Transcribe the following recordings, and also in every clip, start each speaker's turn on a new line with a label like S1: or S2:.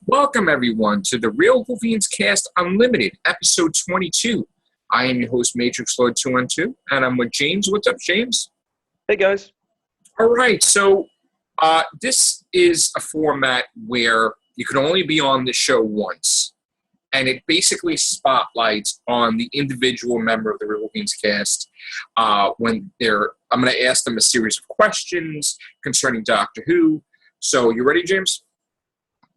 S1: Welcome, everyone, to the Real Whovians Cast Unlimited, episode 22. I am your host, Matrixlord212, and I'm with James. What's up, James?
S2: Hey, guys.
S1: All right, so this is a format where you can only be on the show once, and it basically spotlights on the individual member of the Real Whovians Cast I'm going to ask them a series of questions concerning Doctor Who. So, you ready, James?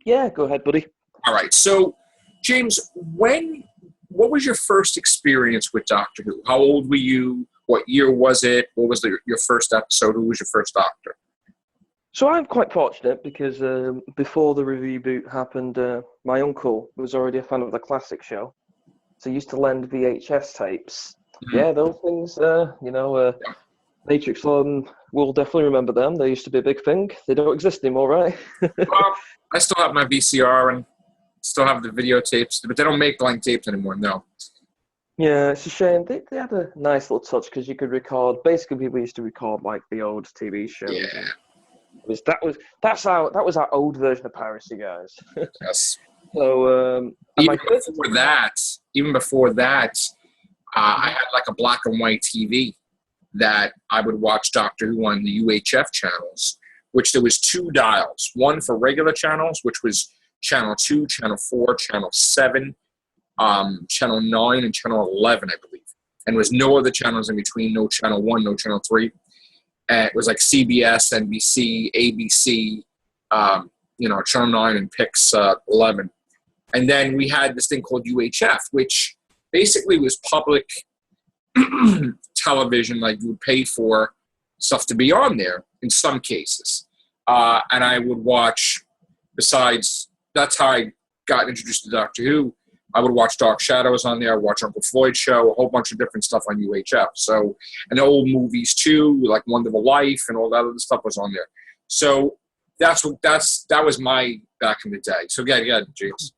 S2: Yeah, go ahead, buddy.
S1: All right. So, James, what was your first experience with Doctor Who? How old were you? What year was it? What was your first episode? Who was your first Doctor?
S2: So I'm quite fortunate because before the reboot happened, my uncle was already a fan of the classic show. So he used to lend VHS tapes. Mm-hmm. Yeah, those things, Matrixlord will definitely remember them. They used to be a big thing. They don't exist anymore, right?
S1: Well, I still have my VCR and still have the videotapes, but they don't make blank tapes anymore, no.
S2: Yeah, it's a shame. They had a nice little touch because you could record. Basically, people used to record like the old TV shows.
S1: Yeah.
S2: That was our old version of piracy, guys.
S1: Yes.
S2: So
S1: even before that, I had like a black and white TV that I would watch Doctor Who on the UHF channels, which there was two dials, one for regular channels, which was channel 2, channel 4, channel 7, channel 9, and channel 11, I believe. And there was no other channels in between, no channel 1, no channel 3. And it was like CBS, NBC, ABC, channel 9 and Pix 11. And then we had this thing called UHF, which basically was public television, like you would pay for stuff to be on there in some cases. And I would watch, that's how I got introduced to Doctor Who. I would watch Dark Shadows on there, watch Uncle Floyd's show, a whole bunch of different stuff on UHF. So, and old movies too, like Wonderful Life and all that other stuff was on there. So that was my back in the day. So yeah, James.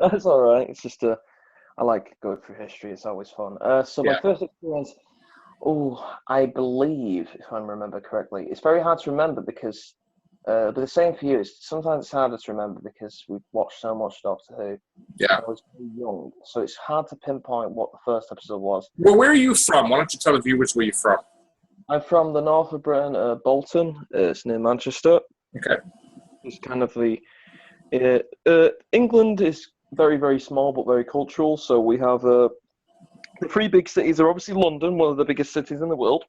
S2: That's all right. It's just I like going through history. It's always fun. My first experience, I believe, if I remember correctly, it's very hard to remember because, but the same for you. Sometimes it's harder to remember because we've watched so much Doctor Who.
S1: Yeah.
S2: I was very young, so it's hard to pinpoint what the first episode was.
S1: Well, where are you from? Why don't you tell the viewers where you're from?
S2: I'm from the north of Britain, Bolton. It's near Manchester.
S1: Okay.
S2: It's kind of England is very, very small but very cultural. So we have the three big cities are obviously London, one of the biggest cities in the world.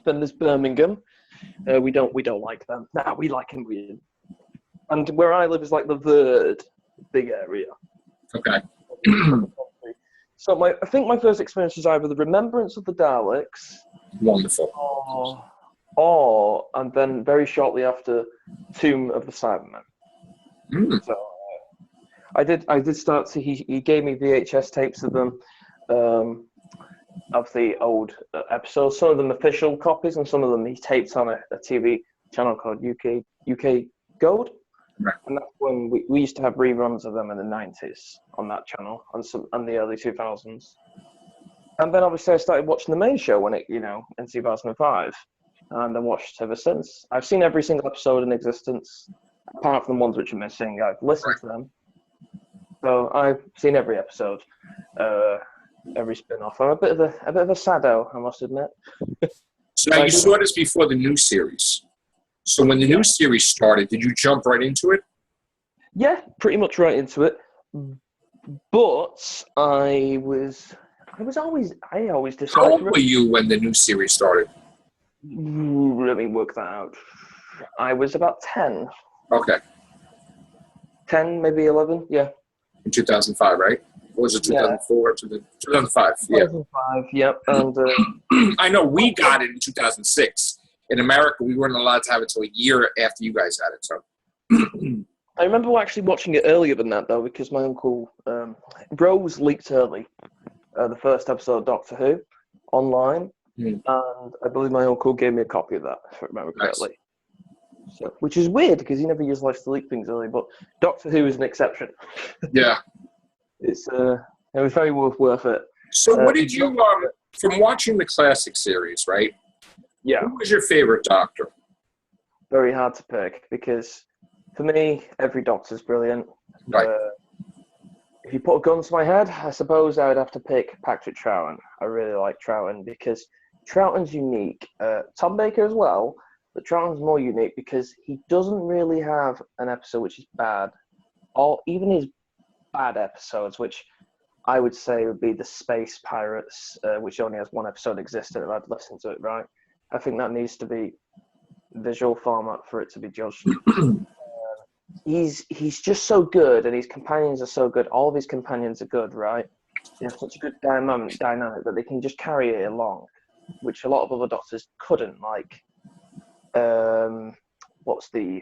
S2: Then there's Birmingham. We don't like them. Nah, we like them. And where I live is like the third big area.
S1: Okay.
S2: So I think my first experience was either the Remembrance of the Daleks.
S1: Wonderful.
S2: And then very shortly after, Tomb of the Cybermen.
S1: Mm.
S2: So I did start to. He gave me VHS tapes of them, of the old episodes. Some of them official copies, and some of them he taped on a TV channel called UK Gold.
S1: Right.
S2: And that's when we used to have reruns of them in the 90s on that channel and the early 2000s. And then obviously I started watching the main show when in 2005. And I watched ever since. I've seen every single episode in existence, apart from the ones which are missing. I've listened to them. So I've seen every episode, every spin-off. I'm a bit of a sado, I must admit.
S1: So now you saw this before the new series. So when the new series started, did you jump right into it?
S2: Yeah, pretty much right into it. But I always decided.
S1: How old were you when the new series started?
S2: Let me work that out. I was about 10.
S1: Okay.
S2: 10, maybe 11, yeah.
S1: In 2005, right? Or was it 2004? 2005, yeah.
S2: 2005, yep. And
S1: I know we got it in 2006. In America, we weren't allowed to have it until a year after you guys had it. So,
S2: I remember actually watching it earlier than that, though, because my uncle Rose leaked early the first episode of Doctor Who online, and I believe my uncle gave me a copy of that, if I remember correctly. So, which is weird because he never used likes to leak things early, but Doctor Who is an exception.
S1: Yeah,
S2: it was very worth it.
S1: So, what did you from watching the classic series, right?
S2: Yeah.
S1: Who was your favorite Doctor?
S2: Very hard to pick because For me, every Doctor's brilliant.
S1: Right.
S2: If you put a gun to my head, I suppose I would have to pick Patrick Troughton. I really like Troughton because Troughton's unique. Tom Baker as well, but Troughton's more unique because he doesn't really have an episode which is bad. Or even his bad episodes, which I would say would be the Space Pirates, which only has one episode existed, and I'd listen to it, right? I think that needs to be visual format for it to be judged. He's just so good, and his companions are so good. All of his companions are good, right? They have such a good dynamic that they can just carry it along, which a lot of other Doctors couldn't. Like, what's the?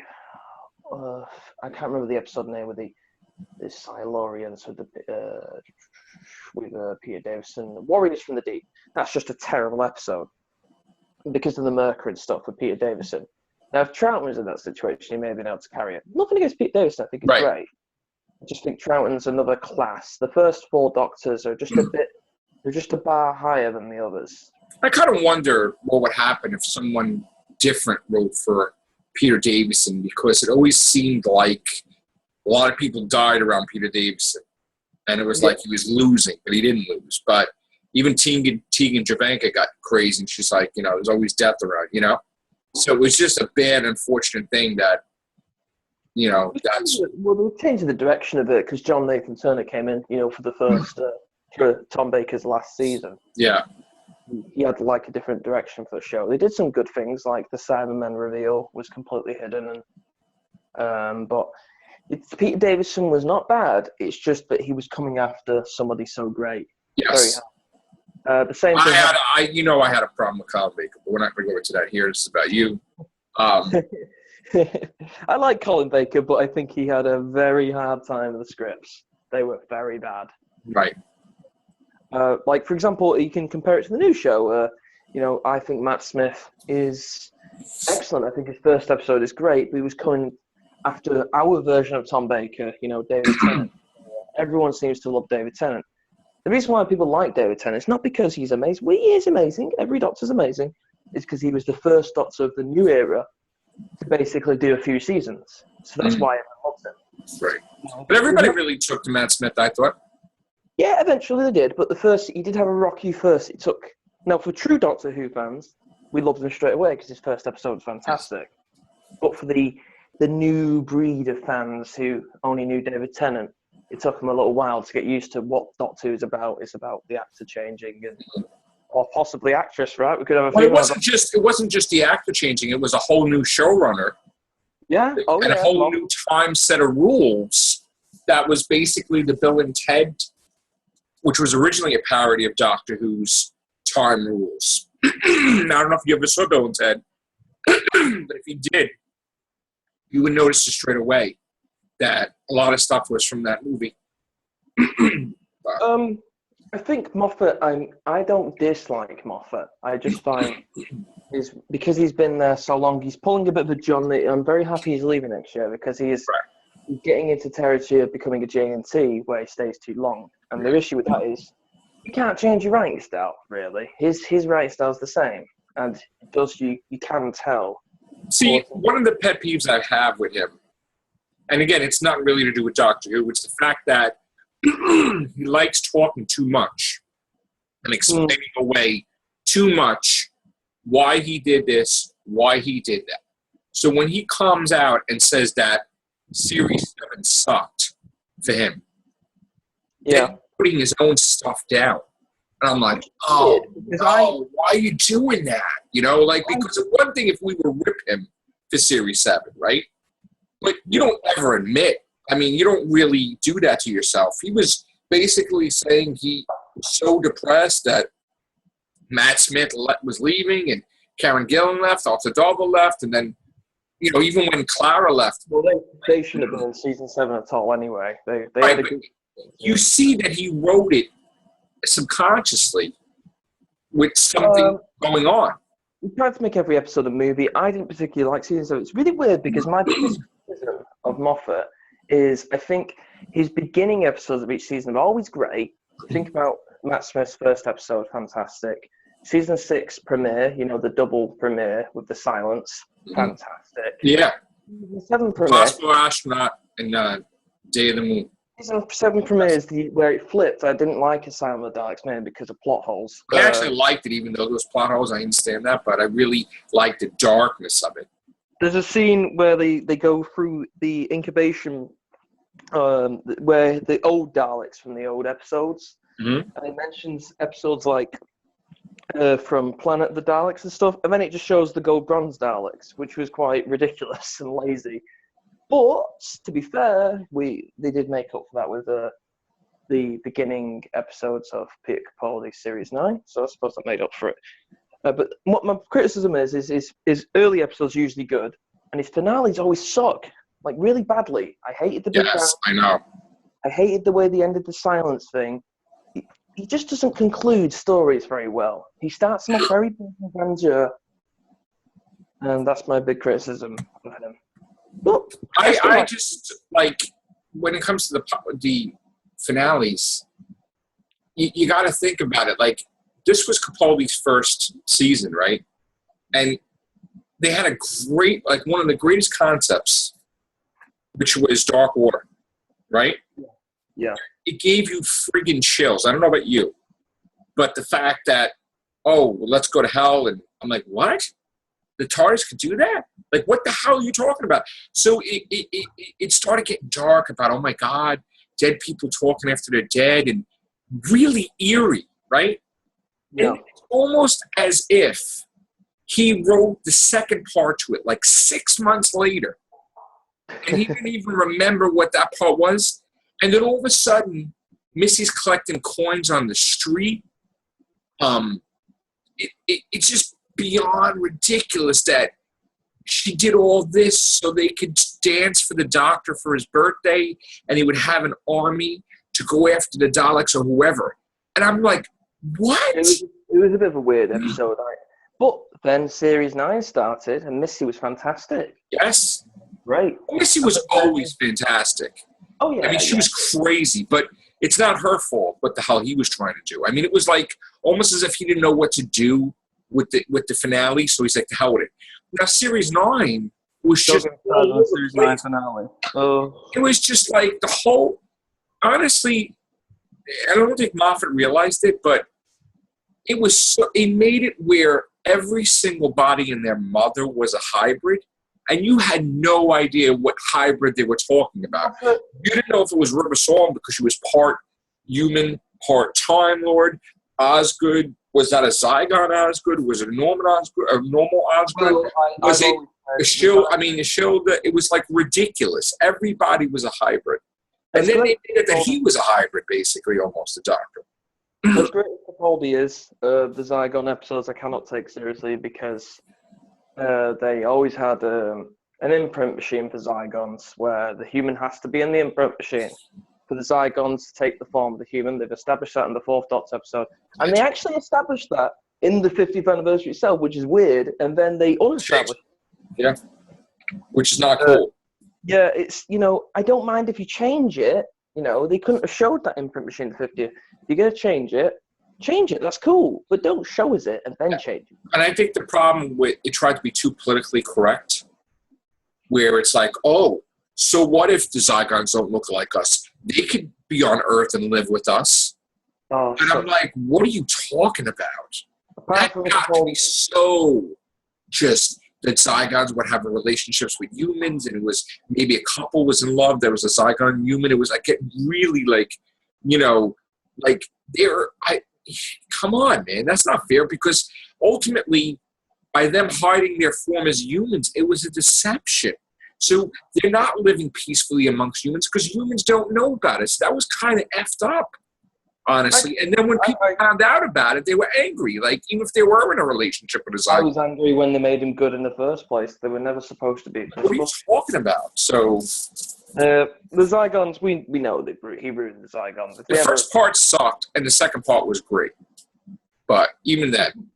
S2: I can't remember the episode name with the Silurians with Peter Davison, Warriors from the Deep. That's just a terrible episode because of the Mercury and stuff with Peter Davison. Now, if Troughton was in that situation, he may have been able to carry it. Nothing against Pete Davison, I think he's great. I just think Troughton's another class. The first 4 Doctors are just they're just a bar higher than the others.
S1: I kind of wonder what would happen if someone different wrote for Peter Davison, because it always seemed like a lot of people died around Peter Davison, and it was like he was losing, but he didn't lose. But even Tegan Javanka got crazy, and she's like, there's always death around, So it was just a bad, unfortunate thing that, that's...
S2: Well, they changed the direction of it because John Nathan Turner came in, for the first, for Tom Baker's last season.
S1: Yeah.
S2: He had, like, a different direction for the show. They did some good things, like the Cybermen reveal was completely hidden. But Peter Davison was not bad. It's just that he was coming after somebody so great.
S1: Yes.
S2: The same thing.
S1: I had a problem with Colin Baker, but we're not going to go into that here. This is about you.
S2: I like Colin Baker, but I think he had a very hard time with the scripts. They were very bad.
S1: Right.
S2: Like, for example, you can compare it to the new show. I think Matt Smith is excellent. I think his first episode is great. But he was coming after our version of Tom Baker, David Tennant. Everyone seems to love David Tennant. The reason why people like David Tennant is not because he's amazing. Well, he is amazing. Every Doctor's amazing. It's because he was the first Doctor of the new era to basically do a few seasons. So that's why everyone loves him.
S1: Right. But everybody really took to Matt Smith, I thought.
S2: Yeah, eventually they did. But he did have a rocky first. Now, for true Doctor Who fans, we loved him straight away because his first episode was fantastic. But for the new breed of fans who only knew David Tennant, it took them a little while to get used to what Doctor Who's about. It's about the actor changing or possibly actress, right? We could have
S1: it wasn't just the actor changing. It was a whole new showrunner.
S2: Yeah.
S1: A whole new time set of rules that was basically the Bill and Ted, which was originally a parody of Doctor Who's time rules. Now, I don't know if you ever saw Bill and Ted, but if you did, you would notice it straight away that a lot of stuff was from that movie.
S2: I think Moffat, I don't dislike Moffat. I just find because he's been there so long, he's pulling a bit of a John. I'm very happy he's leaving next year because he's getting into territory of becoming a JNT where he stays too long. And the issue with that is you can't change your writing style, really. His writing style is the same. And you can tell.
S1: See, one of the pet peeves I have with him, and again, it's not really to do with Doctor Who, it's the fact that he likes talking too much and explaining away too much why he did this, why he did that. So when he comes out and says that Series 7 sucked for him, putting his own stuff down. And I'm like, why are you doing that? Because of one thing if we were rip him for Series 7, right? But you don't ever admit. You don't really do that to yourself. He was basically saying he was so depressed that Matt Smith was leaving and Karen Gillan left, Arthur Darvill left, and then, even when Clara left.
S2: Well, they shouldn't have been in Season 7 at all anyway. They had a good...
S1: You see that he wrote it subconsciously with something going on.
S2: We tried to make every episode a movie. I didn't particularly like Season 7. It's really weird because my biggest criticism of Moffat is I think his beginning episodes of each season are always great. Think about Matt Smith's first episode, fantastic. Season 6 premiere, the double premiere with the silence, fantastic.
S1: Yeah.
S2: Season 7 premiere.
S1: Possible Astronaut and Day of the Moon.
S2: Season 7 premiere is where it flipped. I didn't like Asylum of the Daleks mainly because of plot holes.
S1: I actually liked it, even though there was plot holes. I understand that, but I really liked the darkness of it.
S2: There's a scene where they go through the incubation, where the old Daleks from the old episodes.
S1: Mm-hmm.
S2: And it mentions episodes like from Planet of the Daleks and stuff, and then it just shows the gold bronze Daleks, which was quite ridiculous and lazy. But to be fair, they did make up for that with the beginning episodes of Peter Capaldi's Series 9, so I suppose that made up for it. But what my criticism is early episodes usually good, and his finales always suck, like really badly. I hated the big
S1: Yes, I know.
S2: I hated the way they ended the silence thing. He just doesn't conclude stories very well. He starts them off very big and grandeur, and that's my big criticism of him. But
S1: I just, like, when it comes to the finales, you got to think about it. Like, this was Capaldi's first season, right? And they had a great, like, one of the greatest concepts, which was Dark Water, right?
S2: Yeah.
S1: It gave you friggin' chills. I don't know about you, but the fact that, oh, let's go to hell, and I'm like, what? The TARDIS could do that? Like, what the hell are you talking about? So it started getting dark about, oh my God, dead people talking after they're dead, and really eerie, right?
S2: Yeah.
S1: And it's almost as if he wrote the second part to it, like 6 months later, and he didn't even remember what that part was. And then all of a sudden, Missy's collecting coins on the street. It's just beyond ridiculous that she did all this so they could dance for the Doctor for his birthday, and he would have an army to go after the Daleks or whoever. And I'm like, what?
S2: It was a bit of a weird episode. But then Series 9 started, and Missy was fantastic.
S1: Yes.
S2: Great.
S1: Missy was always fantastic.
S2: Oh, yeah.
S1: I mean, she was crazy, but it's not her fault what the hell he was trying to do. I mean, it was like almost as if he didn't know what to do with the finale, so he's like, the hell with it. Now, Series 9 was just...
S2: Series 9 finale.
S1: It was just like the whole... Honestly, I don't think Moffat realized it, but it was so... It made it where every single body in their mother was a hybrid, and you had no idea what hybrid they were talking about. You didn't know if it was River Song because she was part human, part Time Lord. Osgood, was that a Zygon Osgood? Was it a Norman Osgood? A normal Osgood? Was it a shield? I mean, the shield. It was like ridiculous. Everybody was a hybrid, and then they made it that he was a hybrid, basically, almost a Doctor.
S2: As great as Capaldi is, the Zygon episodes I cannot take seriously because they always had an imprint machine for Zygons where the human has to be in the imprint machine for the Zygons to take the form of the human. They've established that in the Fourth Doctor episode. And they actually established that in the 50th anniversary itself, which is weird, and then they unestablished it.
S1: Yeah, which is not cool.
S2: Yeah, it's, I don't mind if you change it. They couldn't have showed that imprint machine in the 50th. If you're going to change it, that's cool. But don't show us it and then change it.
S1: And I think the problem with it tried to be too politically correct, where it's like, oh, so what if the Zygons don't look like us? They could be on Earth and live with us.
S2: Oh,
S1: and I'm like, what are you talking about? That got to be so just that Zygons would have relationships with humans, and it was maybe a couple was in love. There was a Zygon human. It was like getting really come on, man, that's not fair, because ultimately by them hiding their form as humans, it was a deception. So they're not living peacefully amongst humans because humans don't know about it. So that was kind of effed up, honestly. And then when people found out about it, they were angry. Like, even if they were in a relationship with a Zygon.
S2: I was angry when they made him good in the first place. They were never supposed to be.
S1: What are you talking about? So
S2: the Zygons, we know he ruined the Zygons.
S1: The first part sucked, and the second part was great. But even then,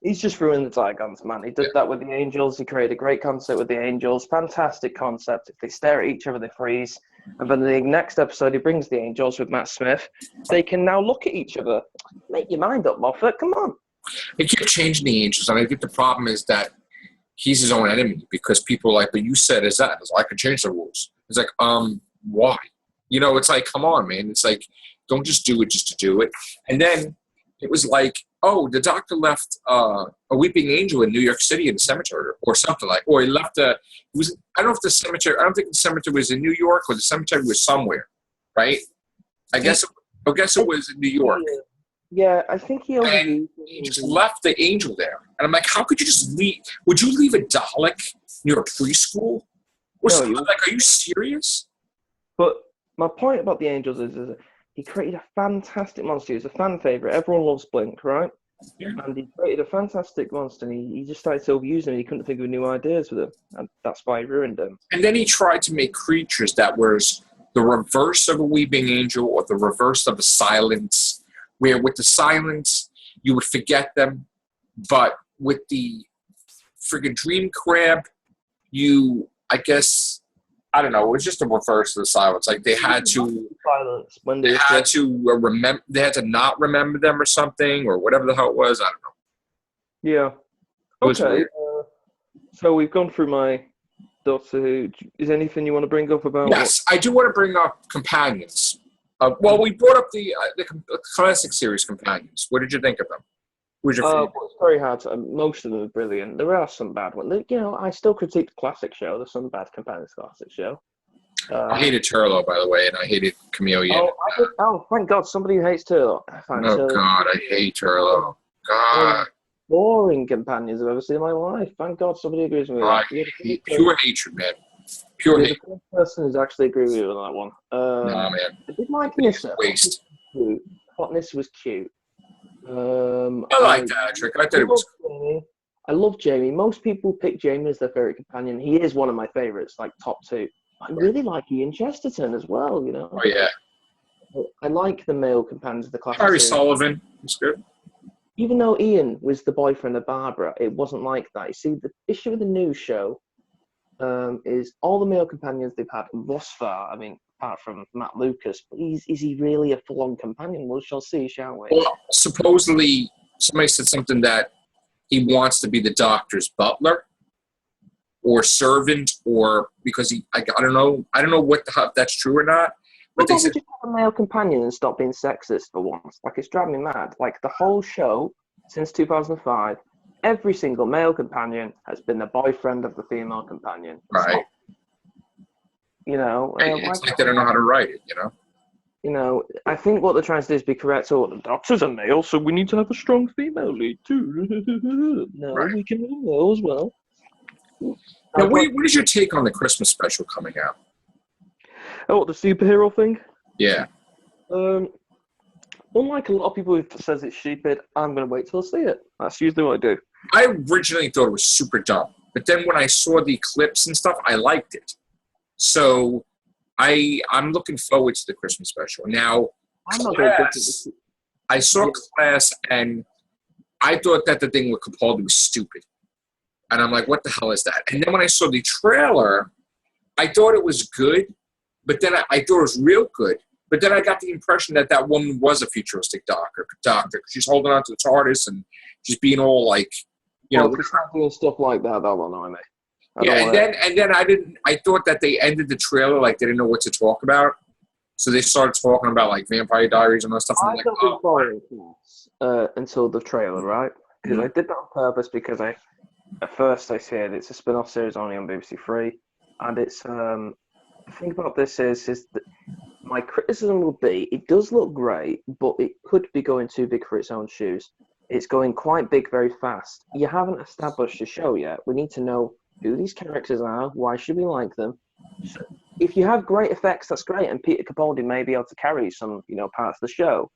S2: he's just ruined the Zygons, man. He did that with the Angels. He created a great concept with the Angels. Fantastic concept. If they stare at each other, they freeze. And then the next episode, he brings the Angels with Matt Smith. They can now look at each other. Make your mind up, Moffat. Come on.
S1: They keep changing the Angels, and I think the problem is that he's his own enemy because people are like, but you said is that. It's like, I could change the rules. It's like, why? You know, it's like, come on, man. It's like, don't just do it just to do it. And then it was like, oh, the doctor left a weeping angel in New York City in the cemetery or something like, or he left I don't know if the cemetery, I don't think the cemetery was in New York or the cemetery was somewhere, right? I guess it was in New York.
S2: Yeah, I think he
S1: And he just left the angel there. And I'm like, how could you just leave? Would you leave a Dalek near a preschool? Or
S2: No,
S1: something? Like, are you serious?
S2: But my point about the angels is he created a fantastic monster. He was a fan favorite. Everyone loves Blink, right?
S1: Yeah.
S2: And he created a fantastic monster, and he just started to overuse him. He couldn't think of new ideas with him, and that's why he ruined him.
S1: And then he tried to make creatures that was the reverse of a weeping angel or the reverse of a silence, where with the silence, you would forget them, but with the friggin' dream crab, I guess, I don't know, it was just a reverse of the silence. Like they had to remember, they had to not remember them or something, or whatever the hell it was. I don't know.
S2: Yeah.
S1: It was
S2: Okay.
S1: weird.
S2: So we've gone through my Doctor Who. Is there anything you want to bring up about?
S1: Yes, I do want to bring up companions. Well, we brought up the classic series companions. What did you think of them? Who was your favorite?
S2: It's very hard. Most of them are brilliant. There are some bad ones. You know, I still critique the classic show. There's some bad companions to the classic show.
S1: I hated Turlo, by the way, and I hated Chameleon.
S2: Thank God, somebody who hates Turlo.
S1: God, I hate Turlo. God.
S2: Boring companions I've ever seen in my life. Thank God somebody agrees with me.
S1: Pure hatred, man. Pure hatred.
S2: The first person who's actually agreed with you on that one.
S1: Nah, man.
S2: I did like Nissa.
S1: Waste.
S2: Hotness was cute.
S1: I like that trick. I thought it was
S2: cool. I love Jamie. Most people pick Jamie as their favourite companion. He is one of my favourites, like top two. I really like Ian Chesterton as well, you know.
S1: Oh, yeah.
S2: I like the male companions of the classic
S1: Harry
S2: series.
S1: Sullivan was good.
S2: Even though Ian was the boyfriend of Barbara, it wasn't like that. You see, the issue with the new show is all the male companions they've had thus far, I mean, apart from Matt Lucas, but is he really a full-on companion? We shall see, shan't we?
S1: Well, supposedly, somebody said something that he wants to be the Doctor's butler or servant, or because I don't know what if that's true or not. But
S2: Why
S1: they
S2: don't we
S1: said,
S2: just have a male companion and stop being sexist for once? Like, it's driving me mad. Like, the whole show, since 2005, every single male companion has been the boyfriend of the female companion.
S1: right.
S2: You know,
S1: It's like they don't know how to write it, you know?
S2: You know, I think what they're trying to do is be correct. Oh, the Doctor's a male, so we need to have a strong female lead too. No,
S1: Right.
S2: we can have a male as well.
S1: Now, what is your take on the Christmas special coming out?
S2: Oh, the superhero thing?
S1: Yeah.
S2: Unlike a lot of people who says it's stupid, I'm going to wait till I see it. That's usually what I do.
S1: I originally thought it was super dumb, but then when I saw the clips and stuff, I liked it. So I'm looking forward to the Christmas special. Now, I saw Class, and I thought that the thing with Capaldi was stupid. And I'm like, what the hell is that? And then when I saw the trailer, I thought it was good, but then I thought it was real good. But then I got the impression that that woman was a futuristic doctor, because she's holding on to the TARDIS and she's being all like, you know.
S2: If it's not doing stuff like that, that will annoy me.
S1: And then I thought that they ended the trailer like they didn't know what to talk about. So they started talking about like Vampire Diaries and all that stuff.
S2: I got been following Class until the trailer, right? Because I did that on purpose because at first I said it's a spin-off series only on BBC Three, and it's the thing about this is that my criticism would be it does look great, but it could be going too big for its own shoes. It's going quite big very fast. You haven't established a show yet. We need to know who these characters are, why should we like them. So if you have great effects, that's great, and Peter Capaldi may be able to carry some, parts of the show.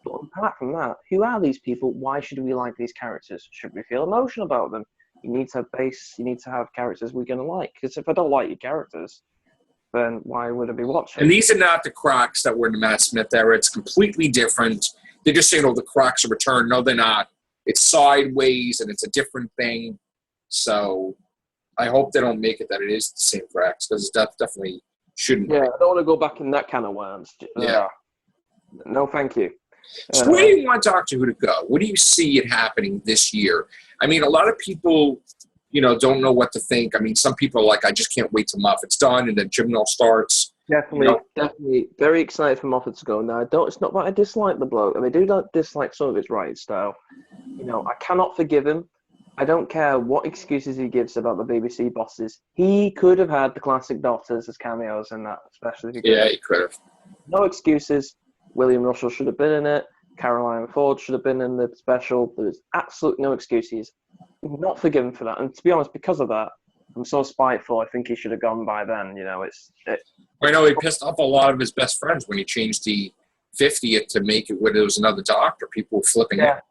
S2: But apart from that, who are these people? Why should we like these characters? Should we feel emotional about them? You need to have base. You need to have characters we're going to like. Because if I don't like your characters, then why would I be watching?
S1: And these are not the Crocs that were in the Matt Smith era. It's completely different. They're just saying, the Crocs are returned. No, they're not. It's sideways, and it's a different thing. So I hope they don't make it that it is the same Crocs, because that definitely shouldn't.
S2: Yeah, I don't want to go back in that can of worms.
S1: Yeah.
S2: No, thank you.
S1: So where do you want Doctor Who to go? What do you see it happening this year? I mean, a lot of people don't know what to think. I mean, some people are like, I just can't wait till Moffat's done and then Gymnall starts.
S2: Definitely very excited for Moffat to go. Now, it's not that I dislike the bloke, and I do not dislike some of his writing style. I cannot forgive him. I don't care what excuses he gives about the BBC bosses. He could have had the classic Doctors as cameos in that, especially if he could.
S1: Yeah, he could have.
S2: No excuses. William Russell should have been in it. Caroline Ford should have been in the special. There's absolutely no excuses. Not forgiven for that. And to be honest, because of that, I'm so spiteful. I think he should have gone by then.
S1: I know he pissed off a lot of his best friends when he changed the 50th to make it where there was another Doctor. People were flipping out.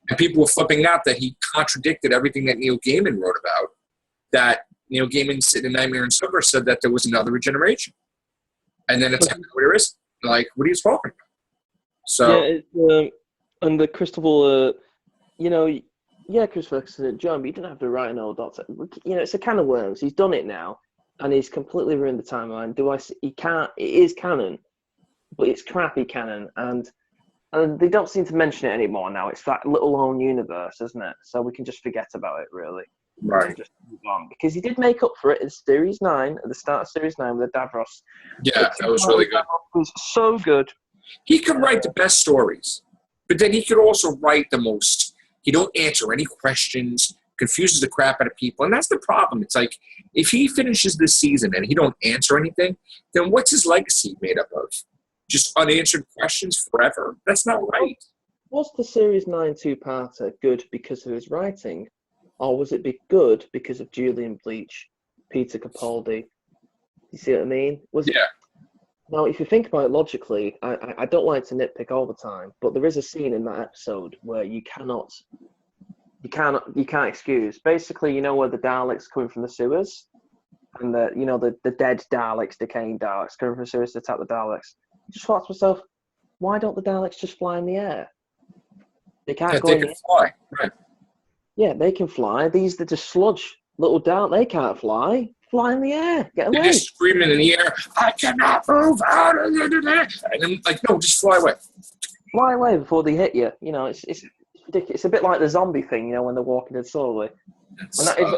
S1: And people were flipping out that he contradicted everything that Neil Gaiman wrote about. That Neil Gaiman in Nightmare and Silver said that there was another regeneration. And then it's like, where is it? Like, what are you talking about? So,
S2: and the Christopher, Chris Ferguson, John, but you didn't have to write an old Doctor. It's a can of worms. He's done it now, and he's completely ruined the timeline. He can't. It is canon, but it's crappy canon, and they don't seem to mention it anymore now. It's that little own universe, isn't it? So we can just forget about it, really.
S1: Right.
S2: Just move on. Because he did make up for it in Series 9, at the start of Series 9 with the Davros.
S1: Yeah, that was really good.
S2: It was so good.
S1: He could write the best stories, but then he could also write the most. He don't answer any questions, confuses the crap out of people, and that's the problem. It's like, if he finishes this season and he don't answer anything, then what's his legacy made up of? Just unanswered questions forever? That's not right.
S2: Was the Series 9 two-parter good because of his writing, or was it good because of Julian Bleach, Peter Capaldi? You see what I mean? Now, if you think about it logically, I don't like to nitpick all the time, but there is a scene in that episode where you can't excuse. Basically, where the Daleks coming from the sewers, and the dead Daleks, decaying Daleks coming from the sewers to attack the Daleks. I just thought to myself, why don't the Daleks just fly in the air? They can't go in the air.
S1: Fly, right?
S2: Yeah, they can fly. They're just sludge little Daleks. They can't fly. Fly in the air. Get away.
S1: They're just screaming in the air, I cannot move out of the. And I'm like, no, just fly away.
S2: Fly away before they hit you. It's ridiculous. It's a bit like the zombie thing, when they're walking in slowly.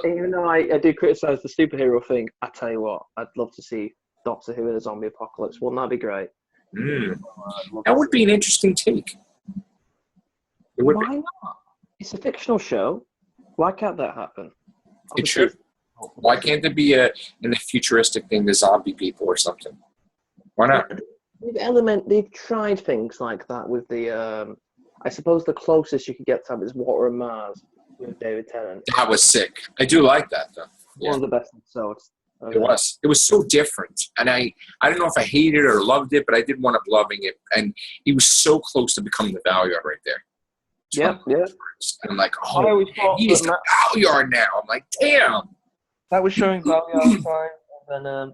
S2: Even though I do criticise the superhero thing, I tell you what, I'd love to see Doctor Who in a zombie apocalypse. Wouldn't that be great?
S1: That would be an interesting take.
S2: Why not? It's a fictional show. Why can't that happen?
S1: It should. Why can't there be in a futuristic thing, the zombie people or something? Why not?
S2: They've tried things like that with the. I suppose the closest you could get to is Water and Mars with David Tennant.
S1: That was sick. I do like that though.
S2: One of the best episodes.
S1: It was. It was so different, and I don't know if I hated it or loved it, but I did wind up loving it. And he was so close to becoming the Valyard right there.
S2: Yeah.
S1: And I'm like, oh, he's the Valyard now. I'm like, damn.
S2: That was showing Valyard time, and then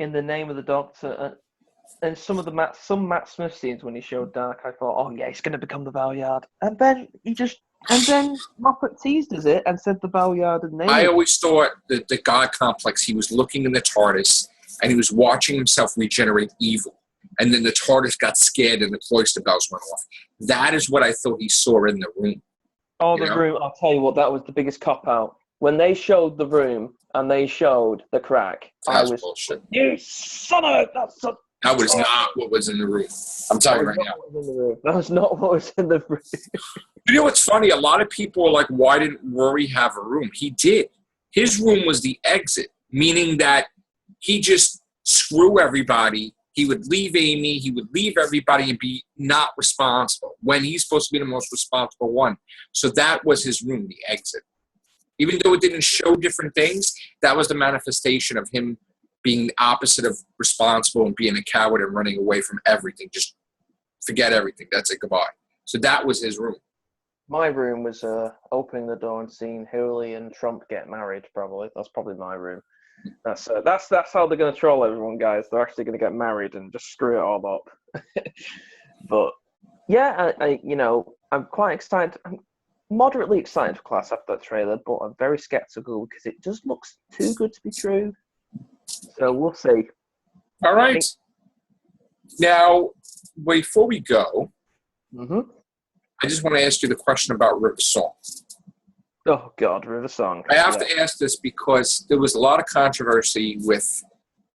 S2: in the name of the Doctor, and some Matt Smith scenes when he showed Dark, I thought, oh yeah, he's going to become the Valyard, and then Moffat teased us it and said the Valyard name.
S1: I always thought that the God complex, he was looking in the TARDIS and he was watching himself regenerate evil, and then the TARDIS got scared and the cloister bells went off. That is what I thought he saw in the room.
S2: Oh, the room! I'll tell you what, that was the biggest cop out when they showed the room. And they showed the crack.
S1: That was bullshit.
S2: You son of a...
S1: That was not what was in the room. I'm telling you right now.
S2: That was not what was in the room.
S1: You know what's funny? A lot of people are like, why didn't Rory have a room? He did. His room was the exit, meaning that he just screw everybody. He would leave Amy. He would leave everybody and be not responsible when he's supposed to be the most responsible one. So that was his room, the exit. Even though it didn't show different things, that was the manifestation of him being the opposite of responsible and being a coward and running away from everything. Just forget everything. That's it. Goodbye. So that was his room.
S2: My room was opening the door and seeing Hillary and Trump get married, probably. That's probably my room. That's how they're going to troll everyone, guys. They're actually going to get married and just screw it all up. But, yeah, I'm quite excited. I'm moderately excited for Class after that trailer, but I'm very skeptical because it just looks too good to be true. So we'll see.
S1: All right. Now, before we go, I just want to ask you the question about River Song.
S2: Oh God, River Song.
S1: I have to ask this because there was a lot of controversy with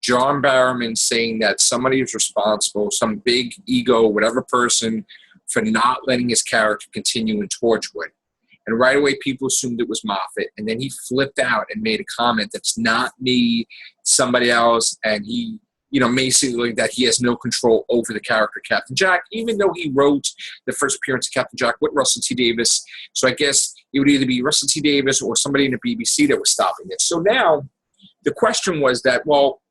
S1: John Barrowman saying that somebody was responsible, some big ego, whatever person, for not letting his character continue in Torchwood. And right away, people assumed it was Moffat. And then he flipped out and made a comment that's not me, somebody else. And he, basically that he has no control over the character Captain Jack, even though he wrote the first appearance of Captain Jack with Russell T. Davies. So I guess it would either be Russell T. Davies or somebody in the BBC that was stopping it. So now the question was that, well,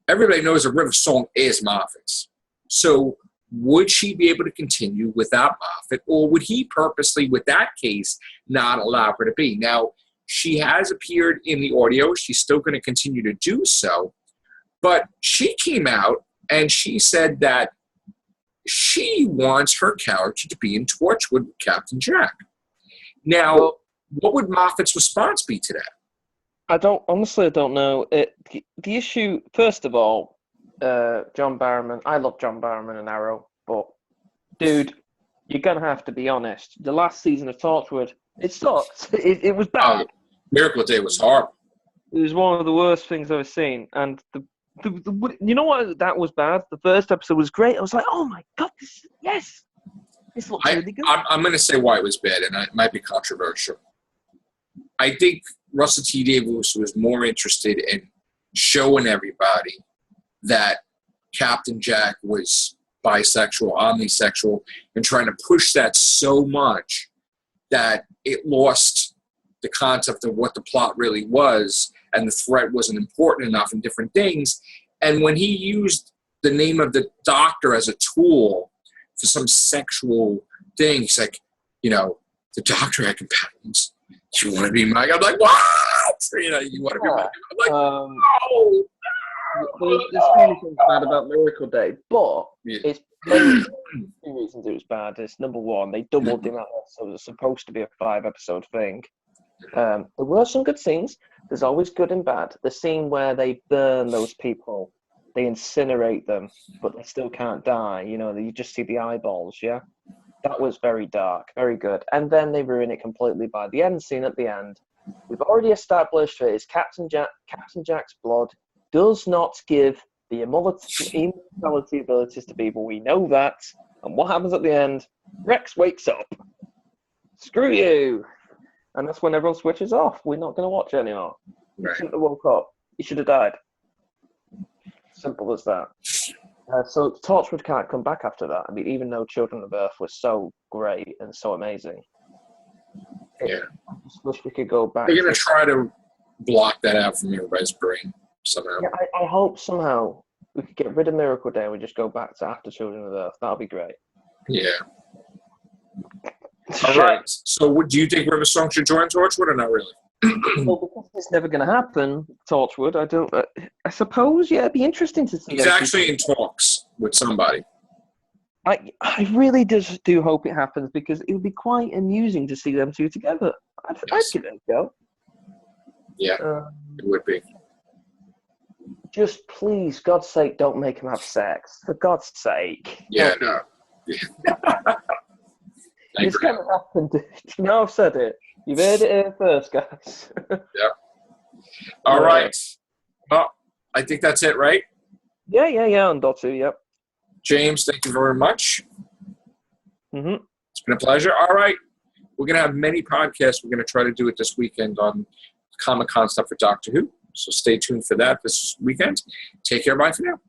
S1: everybody knows that River Song is Moffat's. So would she be able to continue without Moffat, or would he purposely, with that case, not allow her to be? Now, she has appeared in the audio. She's still going to continue to do so. But she came out and she said that she wants her character to be in Torchwood with Captain Jack. Now, what would Moffat's response be to that?
S2: I don't know. The issue, first of all, John Barrowman. I love John Barrowman and Arrow, but dude, you're gonna have to be honest. The last season of Torchwood, it sucked. It was bad.
S1: Miracle Day was horrible.
S2: It was one of the worst things I've ever seen. And you know what? That was bad. The first episode was great. I was like, oh my God, this looks really good.
S1: I'm going to say why it was bad, and it might be controversial. I think Russell T. Davies was more interested in showing everybody that Captain Jack was bisexual, omnisexual, and trying to push that so much that it lost the concept of what the plot really was, and the threat wasn't important enough in different things. And when he used the name of the Doctor as a tool for some sexual thing, he's like, the Doctor had companions. You want to be my? I'm like, what? You want to be my? I'm like, no.
S2: There's many things bad about Miracle Day, but it's two reasons it was bad. It's number one, they doubled the amount of episodes. It was supposed to be a 5-episode thing. There were some good scenes. There's always good and bad. The scene where they burn those people, they incinerate them, but they still can't die. You just see the eyeballs, yeah? That was very dark, very good. And then they ruin it completely by the end scene at the end. We've already established that it's Captain Jack's blood does not give the immortality abilities to people. We know that. And what happens at the end? Rex wakes up. Screw you. And that's when everyone switches off. We're not going to watch anymore. You shouldn't have woke up. You should have died. Simple as that. So Torchwood can't come back after that. I mean, even though Children of Earth was so great and so amazing.
S1: Yeah.
S2: I just wish we could go back.
S1: They're going to try to block that out from everybody's brain somehow.
S2: Yeah, I hope somehow we could get rid of Miracle Day and we just go back to after Children of Earth. That would be great.
S1: Yeah. All right. So, do you think River Song should join Torchwood or not really?
S2: Well, because it's never going to happen, Torchwood. I don't. I suppose, yeah, it'd be interesting to see.
S1: He's actually in talks with somebody.
S2: I really do hope it happens because it would be quite amusing to see them two together. I'd give it a go. Yeah,
S1: it would be.
S2: Just please, God's sake, don't make them have sex. For God's sake.
S1: Yeah, no.
S2: It's going to happen. Now I've said it. You've heard it here first, guys.
S1: Yeah. All right. Well, I think that's it, right?
S2: Yeah, on Dotsu, yep.
S1: James, thank you very much.
S2: Mm-hmm.
S1: It's been a pleasure. All right. We're going to have many podcasts. We're going to try to do it this weekend on Comic-Con stuff for Doctor Who. So stay tuned for that this weekend. Take care. Bye for now.